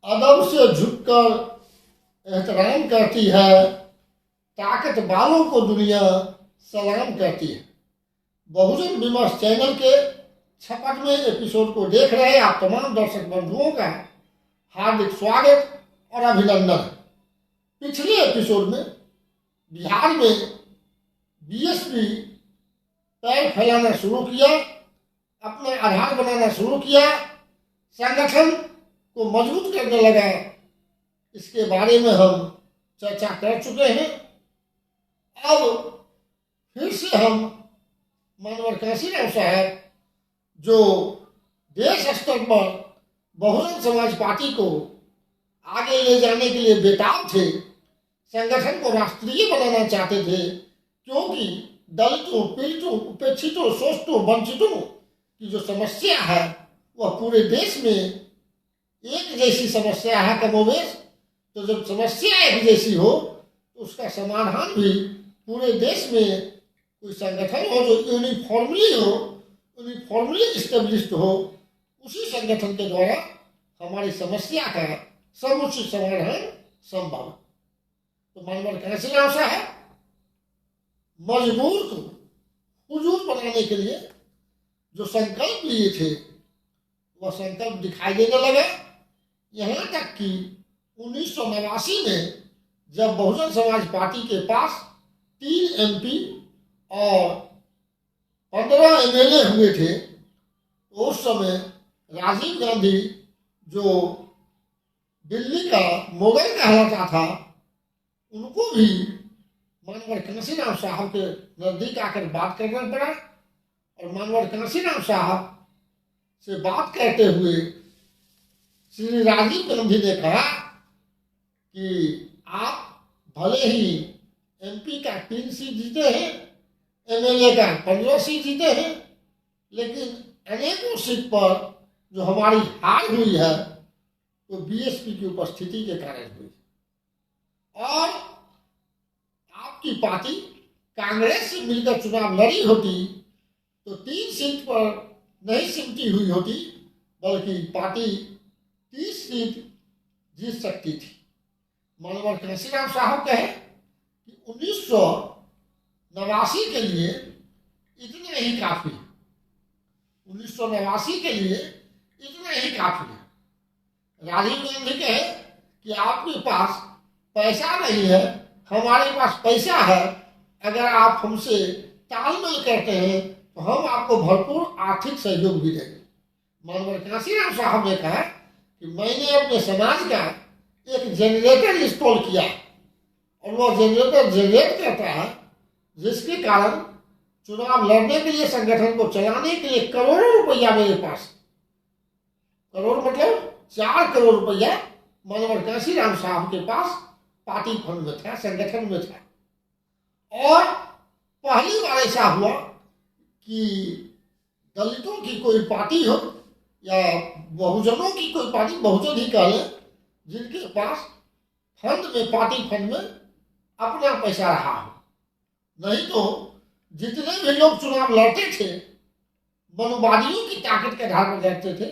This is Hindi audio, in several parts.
अदब से झुककर एहतराम करती है, ताकत वालों को दुनिया सलाम करती है। बहुजन विमर्श चैनल के 56वें एपिसोड को देख रहे आप तमाम दर्शक बंधुओं का हार्दिक स्वागत और अभिनंदन। पिछले एपिसोड में बिहार में बीएसपी पैर फैलाना शुरू किया, अपना आधार बनाना शुरू किया, संगठन को मजबूत करने लगा। इसके बारे में हम चर्चा कर चुके हैं। अब फिर से हम मानवर काशीराम साहब, जो देश स्तर पर बहुजन समाज पार्टी को आगे ले जाने के लिए बेताब थे, संगठन को राष्ट्रीय बनाना चाहते थे, क्योंकि दलितों, पीड़ितों, उपेक्षितों, शोषितों, वंचितों की जो समस्या है वह पूरे देश में एक जैसी समस्या है कमोबेश। तो जब समस्या एक जैसी हो तो उसका समाधान भी पूरे देश में कोई संगठन हो जो यूनिफॉर्मली इस्टेब्लिश्ड हो, उसी संगठन के द्वारा हमारी समस्या का समुचित समाधान संभव। तो मानवर काशीराम साहब मजबूर को हुजूर बनाने के लिए जो संकल्प लिए थे वह संकल्प दिखाई देने लगा। यहाँ तक कि 1989 में जब बहुजन समाज पार्टी के पास 3 एमपी और 15 एमएलए हुए थे, तो उस समय राजीव गांधी, जो दिल्ली का मुगल कहलाता था, उनको भी मानवर काशीराम साहब के नजदीक आकर बात करना पड़ा। और मानवर काशीराम साहब से बात करते हुए श्री राजीव गांधी ने कहा कि आप भले ही एमपी का 3 सीट जीते हैं, एमएलए का 15 सीट जीते हैं, लेकिन अनेकों सीट पर जो हमारी हार हुई है तो बीएसपी की उपस्थिति के कारण हुई। और आपकी पार्टी कांग्रेस से मिलकर चुनाव लड़ी होती तो 3 सीट पर नहीं सिमटी हुई होती, बल्कि पार्टी 30 सीट जीत सकती थी। मानवर काशीराम साहब कहे कि 1989 के लिए इतना ही काफी है, 1989 के लिए इतना ही काफी है। राजीव गांधी कहे कि आपके पास पैसा नहीं है, हमारे पास पैसा है, अगर आप हमसे तालमेल करते हैं तो हम आपको भरपूर आर्थिक सहयोग भी देंगे। मानवर काशीराम साहब ने कहा कि मैंने अपने समाज का एक जनरेटर इंस्टॉल किया और वह जनरेटर जनरेट करता है, जिसके कारण चुनाव लड़ने के लिए, संगठन को चलाने के लिए करोड़ों रुपया मेरे पास, करोड़ मतलब 4 करोड़ रुपया मानवर काशीराम साहब के पास पार्टी फंड में था, संगठन में था। और पहली बार ऐसा हुआ कि दलितों की कोई पार्टी हो या बहुजनों की कोई पार्टी, बहुजन ही कह लें, जिनके पास फंड में, पार्टी फंड में अपना पैसा रहा हो। नहीं तो जितने भी लोग चुनाव लड़ते थे, मनुवादियों की ताकत के आधार पर लड़ते थे,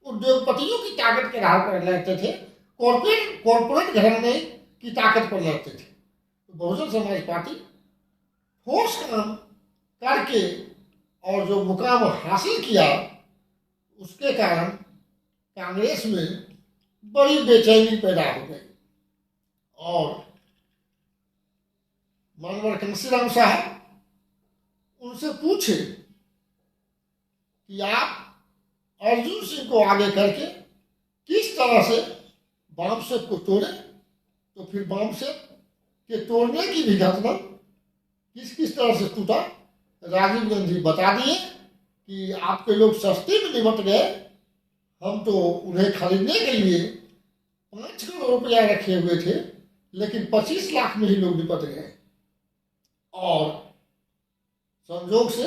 उद्योगपतियों की ताकत के आधार पर लड़ते थे, कॉर्पोरेट घराने की ताकत पर लड़ते थे। तो बहुजन समाज पार्टी ठोस काम करके और जो मुकाम हासिल किया, उसके कारण कांग्रेस में बड़ी बेचैनी पैदा हो गई। और मानवर काशीराम साहब उनसे पूछे कि आप अर्जुन सिंह को आगे करके किस तरह से बामसेफ को तोड़े। तो फिर बामसेफ के तोड़ने की भी घटना किस तरह से टूटा, राजीव गांधी बता दिए कि आपके लोग सस्ते में निपट गए, हम तो उन्हें खरीदने के लिए 5 करोड़ रुपया रखे हुए थे, लेकिन 25 लाख में ही लोग निपट गए। और संजोग से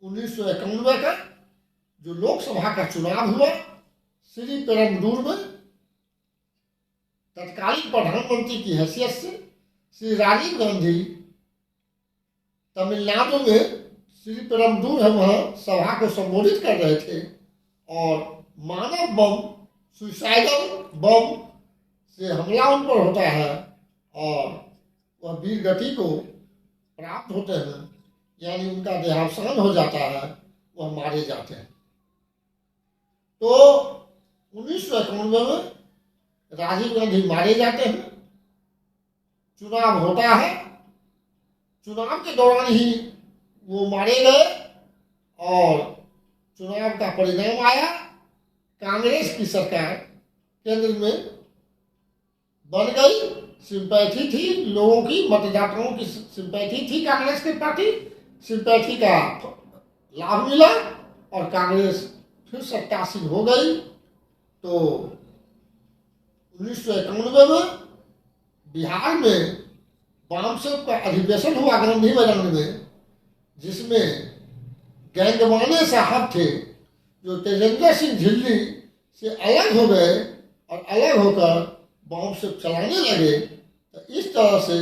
1991 का जो लोकसभा का चुनाव हुआ, श्री पेरम्बलूर में तत्कालीन प्रधानमंत्री की हैसियत से श्री राजीव गांधी तमिलनाडु में श्री पेरम्बलूर है, वहाँ सभा को संबोधित कर रहे थे और मानव बम सुसाइडल बम से हमला उन पर होता है और वह वीर गति को प्राप्त होते हैं, यानी उनका देहावसान हो जाता है, वह मारे जाते हैं। तो 1991 में राजीव गांधी मारे जाते हैं, चुनाव होता है, चुनाव के दौरान ही वो मारे गए और चुनाव का परिणाम आया, कांग्रेस की सरकार केंद्र में बन गई। सिंपैथी थी लोगों की, मतदाताओं की सिंपैथी थी कांग्रेस के प्रति, सिंपैथी का लाभ मिला और कांग्रेस फिर सत्तासीन हो गई। तो 1991 में बिहार में वामसेव का अधिवेशन हुआ गांधी मैदान में, जिसमें गैंगवाने साहब थे जो तेजेंद्र सिंह झिल्ली से अलग हो गए और अलग होकर वामसेव चलाने लगे। तो इस तरह से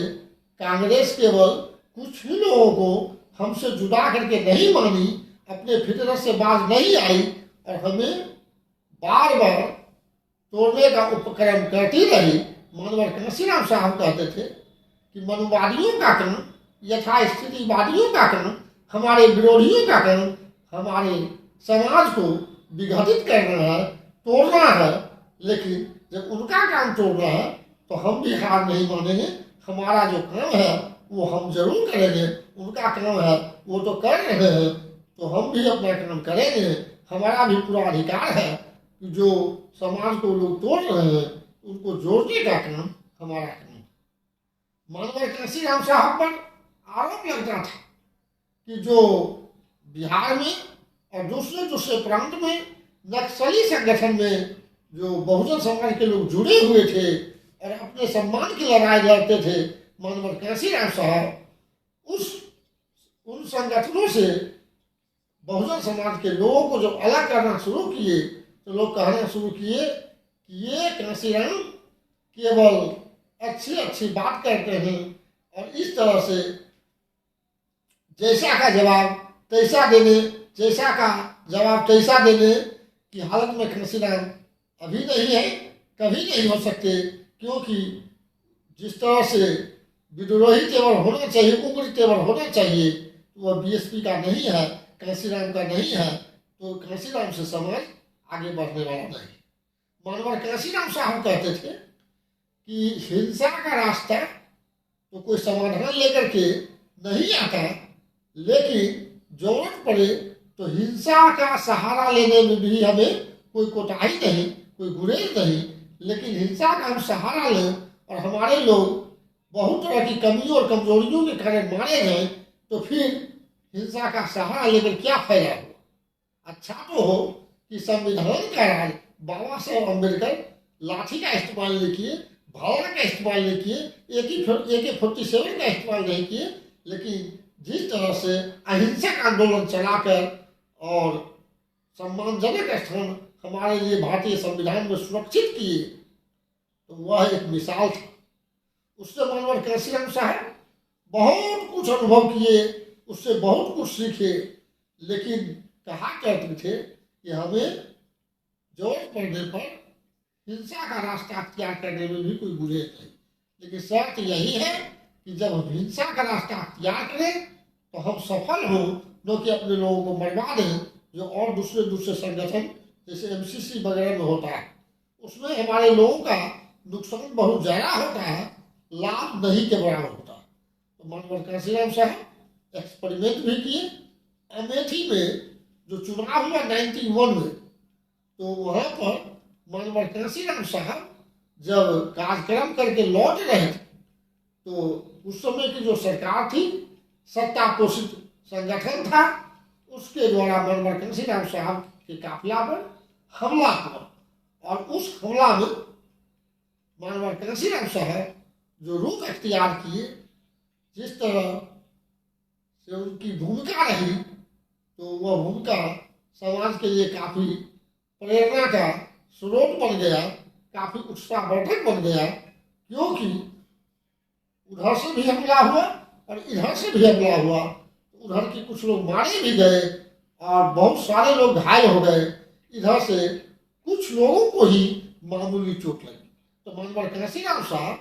कांग्रेस केवल कुछ ही लोगों को हमसे जुदा करके नहीं मानी, अपने फितरत से बाज नहीं आई और हमें बार बार तोड़ने का उपक्रम करती रही। मानवर कांशीराम साहब कहते थे कि मनुवादियों का काम, यथास्थितिवादियों का काम, हमारे विरोधियों का काम हमारे समाज को विघटित करना है, तोड़ना है, लेकिन जब उनका काम तोड़ना है तो हम भी हार नहीं मानेंगे। हमारा जो काम है वो हम जरूर करेंगे, उनका काम है वो तो कर रहे हैं तो हम भी अपना काम करेंगे। हमारा भी पूरा अधिकार है कि जो समाज को लोग तोड़ रहे हैं उनको जोड़ने का काम हमारा काम। मानवर कांशीराम साहब पर आरोप लगता था कि जो बिहार में और दूसरे दूसरे प्रांत में नक्सली संगठन में जो बहुजन समाज के लोग जुड़े हुए थे और अपने सम्मान की लड़ाई लड़ते थे, मानवर कांशीराम साहब उन संगठनों से बहुजन समाज के लोगों को जब अलग करना शुरू किए तो लोग कहना शुरू किए कि ये कांशीराम केवल अच्छी अच्छी बात करते हैं और इस तरह से जैसा का जवाब तैसा देने, जैसा का जवाब तैसा देने की हालत में कांशीराम अभी नहीं है, कभी नहीं हो सकते, क्योंकि जिस तरह से विद्रोही तेवर होना चाहिए, उग्र तेवर होना चाहिए, वह बीएसपी का नहीं है, कांशीराम का नहीं है, तो कांशीराम से समाज आगे बढ़ने वाला नहीं। मानवर कांशीराम साहब कहते थे कि हिंसा का रास्ता तो कोई समाधान लेकर के नहीं आता, लेकिन जरूरत पड़े तो हिंसा का सहारा लेने में भी हमें कोई कोताही नहीं, कोई गुरेज नहीं, लेकिन हिंसा का हम सहारा लें और हमारे लोग बहुत तरह की कमियों और कमजोरियों के कारण मारे जाएं तो फिर हिंसा का सहारा लेकर क्या फायदा हो। अच्छा तो हो कि संविधान का राज बाबा साहेब अम्बेडकर लाठी का इस्तेमाल नहीं किए, भाला का इस्तेमाल नहीं किए, AK-47 का इस्तेमाल नहीं किए, लेकिन जिस तरह से अहिंसक आंदोलन चलाकर और सम्मानजनक स्थान हमारे लिए भारतीय संविधान में सुरक्षित किए, तो वह एक मिसाल था। उससे मानवर कांशीराम साहब बहुत कुछ अनुभव किए, उससे बहुत कुछ सीखे, लेकिन कहा करते थे कि हमें जरूरत पड़ने पर हिंसा का रास्ता अख्तियार करने में भी कोई गुरेज नहीं, लेकिन शर्त यही है कि जब हम हिंसा का रास्ता अख्तियार करें तो हम सफल हों, न कि अपने लोगों को मरवा दें, जो और दूसरे संगठन जैसे MCC वगैरह में होता है। उसमें हमारे लोगों का नुकसान बहुत ज़्यादा होता है, लाभ नहीं के बराबर होता है। तो मानवर कांशीराम साहब एक्सपेरिमेंट भी किए। अमेठी में जो चुनाव हुआ 91 में, तो वहाँ पर मानवर कांशीराम साहब जब कार्यक्रम करके लौट रहे थे तो उस समय की जो सरकार थी, सत्ता पोषित संगठन था, उसके द्वारा मानवर कांशीराम साहब के काफिला पर हमला हुआ और उस हमला में मानवर कांशीराम साहब जो रुख अख्तियार किए, जिस तरह से उनकी भूमिका रही, तो वह भूमिका समाज के लिए काफी प्रेरणा का स्रोत बन गया, काफी उत्साहवर्धक बन गया, क्योंकि उधर से भी हमला हुआ और इधर से भी हमला हुआ। उधर के कुछ लोग मारे भी गए और बहुत सारे लोग घायल हो गए। इधर से कुछ लोगों को ही मामूली चोट लगी। तो मनोहर काशीराम साहब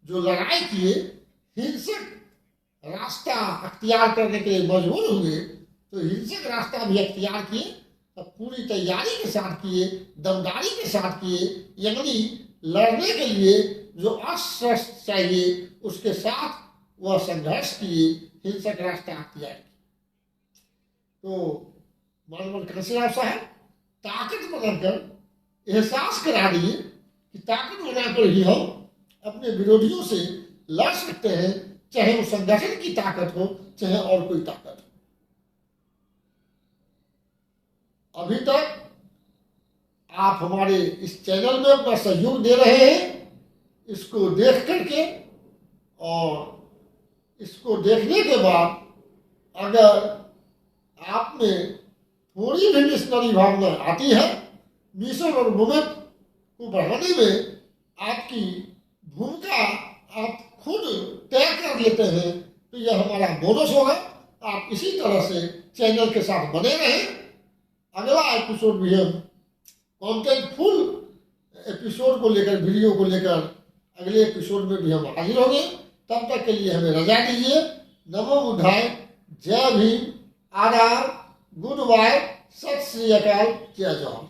जो लड़ाई किए, हिंसक रास्ता अख्तियार करने के लिए मजबूर हुए, तो हिंसक रास्ता भी अख्तियार किए, तो पूरी तैयारी के साथ किए, दमदारी के साथ किए, यानी लड़ने के लिए जो अस्त्र चाहिए उसके साथ वह संघर्ष किए, हिंसक रास्ता अख्तियार किए। तो मनोहर काशीराम साहब ताकत बनाकर एहसास करा दिए कि ताकत बनाकर ही हम अपने विरोधियों से लड़ सकते हैं, चाहे वो संगठन की ताकत हो, चाहे और कोई ताकत हो। अभी तक आप हमारे इस चैनल में अपना सहयोग दे रहे हैं। इसको देख करके और इसको देखने के बाद अगर आप में थोड़ी भी मिशनरी भावना आती है, मिशन और मूवमेंट को बढ़ाने में आपकी भूमिका आप खुद तय कर लेते हैं, तो यह हमारा बोनस होगा। आप इसी तरह से चैनल के साथ बने रहें। अगला एपिसोड भी हम कंटेंटफुल एपिसोड को लेकर, वीडियो को लेकर अगले एपिसोड में भी हम हाजिर होंगे। तब तक के लिए हमें रजा दीजिए। नमो बुद्धाय, जय भीम, आदाब, गुड बाय, सत श्री अकाल, जय जवान।